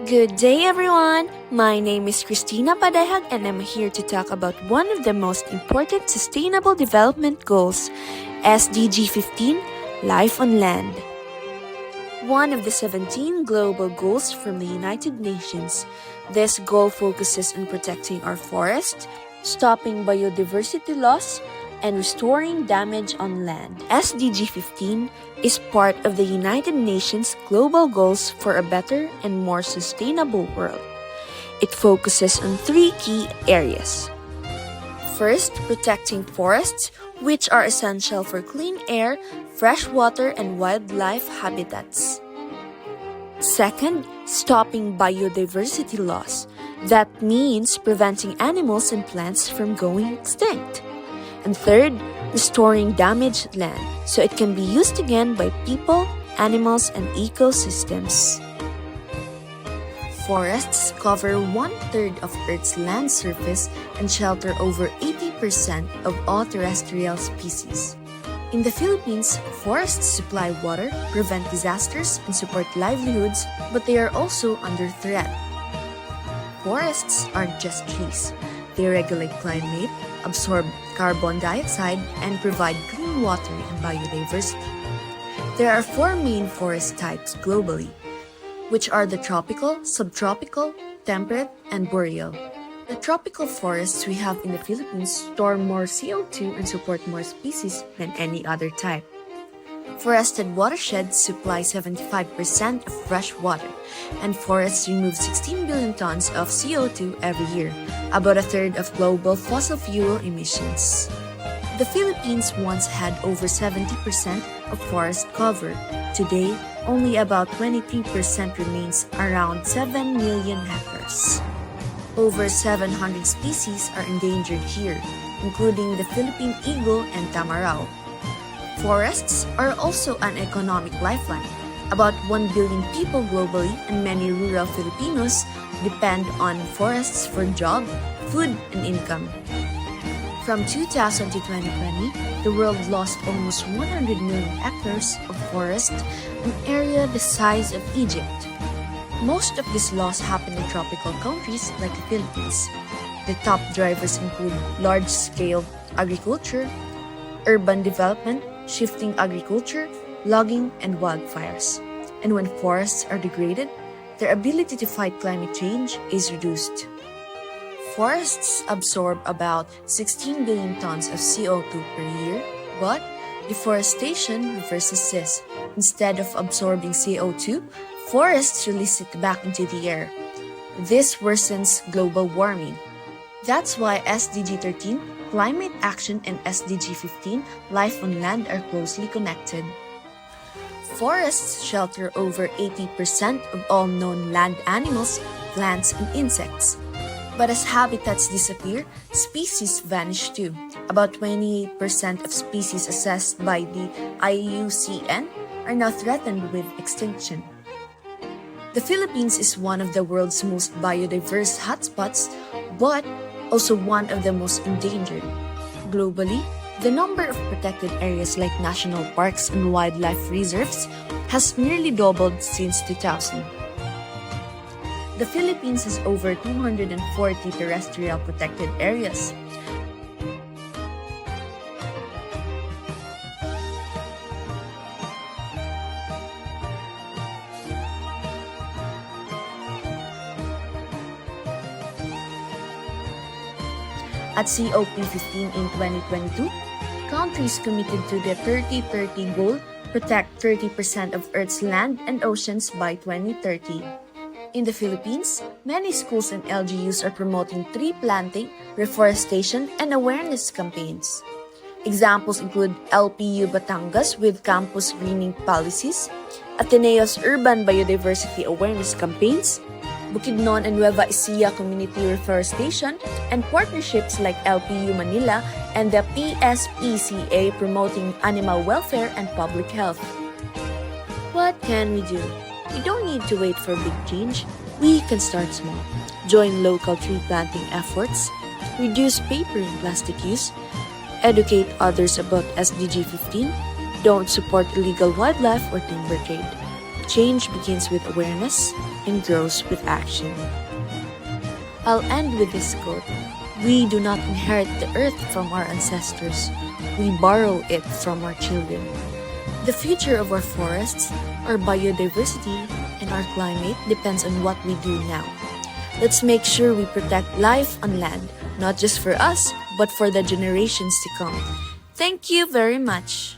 Good day, everyone! My name is Christina Padayhag, and I'm here to talk about one of the most important Sustainable Development Goals, SDG 15, Life on Land. One of the 17 global goals from the United Nations, this goal focuses on protecting our forests, stopping biodiversity loss, and restoring damage on land. SDG 15 is part of the United Nations global goals for a better and more sustainable world. It focuses on three key areas. First, protecting forests, which are essential for clean air, fresh water, and wildlife habitats. Second, stopping biodiversity loss. That means preventing animals and plants from going extinct. And third, restoring damaged land so it can be used again by people, animals, and ecosystems. Forests cover 1/3 of Earth's land surface and shelter over 80% of all terrestrial species. In the Philippines, forests supply water, prevent disasters, and support livelihoods, but they are also under threat. Forests aren't just trees. They regulate climate, absorb carbon dioxide, and provide clean water and biodiversity. There are four main forest types globally, which are the tropical, subtropical, temperate, and boreal. The tropical forests we have in the Philippines store more CO2 and support more species than any other type. Forested watersheds supply 75% of fresh water, and forests remove 16 billion tons of CO2 every year, about a third of global fossil fuel emissions. The Philippines once had over 70% of forest cover. Today, only about 23% remains, around 7 million hectares. Over 700 species are endangered here, including the Philippine eagle and tamarao. Forests are also an economic lifeline. About 1 billion people globally and many rural Filipinos depend on forests for job, food, and income. From 2000 to 2020, the world lost almost 100 million hectares of forest, an area the size of Egypt. Most of this loss happened in tropical countries like the Philippines. The top drivers include large-scale agriculture, urban development, shifting agriculture, logging, and wildfires. And when forests are degraded, their ability to fight climate change is reduced. Forests absorb about 16 billion tons of CO2 per year, but deforestation reverses this. Instead of absorbing CO2, forests release it back into the air. This worsens global warming. That's why SDG 13, Climate Action, and SDG 15, Life on Land, are closely connected. Forests shelter over 80% of all known land animals, plants, and insects. But as habitats disappear, species vanish too. About 28% of species assessed by the IUCN are now threatened with extinction. The Philippines is one of the world's most biodiverse hotspots, but also one of the most endangered. Globally, the number of protected areas like national parks and wildlife reserves has nearly doubled since 2000. The Philippines has over 240 terrestrial protected areas. At COP15 in 2022, countries committed to the 30-30 goal protect 30% of Earth's land and oceans by 2030. In the Philippines, many schools and LGUs are promoting tree planting, reforestation, and awareness campaigns. Examples include LPU Batangas with campus greening policies, Ateneo's urban biodiversity awareness campaigns, Bukidnon and Nueva Ecija community reforestation, and partnerships like LPU Manila and the PSPCA promoting animal welfare and public health. What can we do? We don't need to wait for big change. We can start small. Join local tree planting efforts, reduce paper and plastic use, educate others about SDG 15, don't support illegal wildlife or timber trade. Change begins with awareness and grows with action. I'll end with this quote. We do not inherit the earth from our ancestors. We borrow it from our children. The future of our forests, our biodiversity, and our climate depends on what we do now. Let's make sure we protect life on land, not just for us, but for the generations to come. Thank you very much.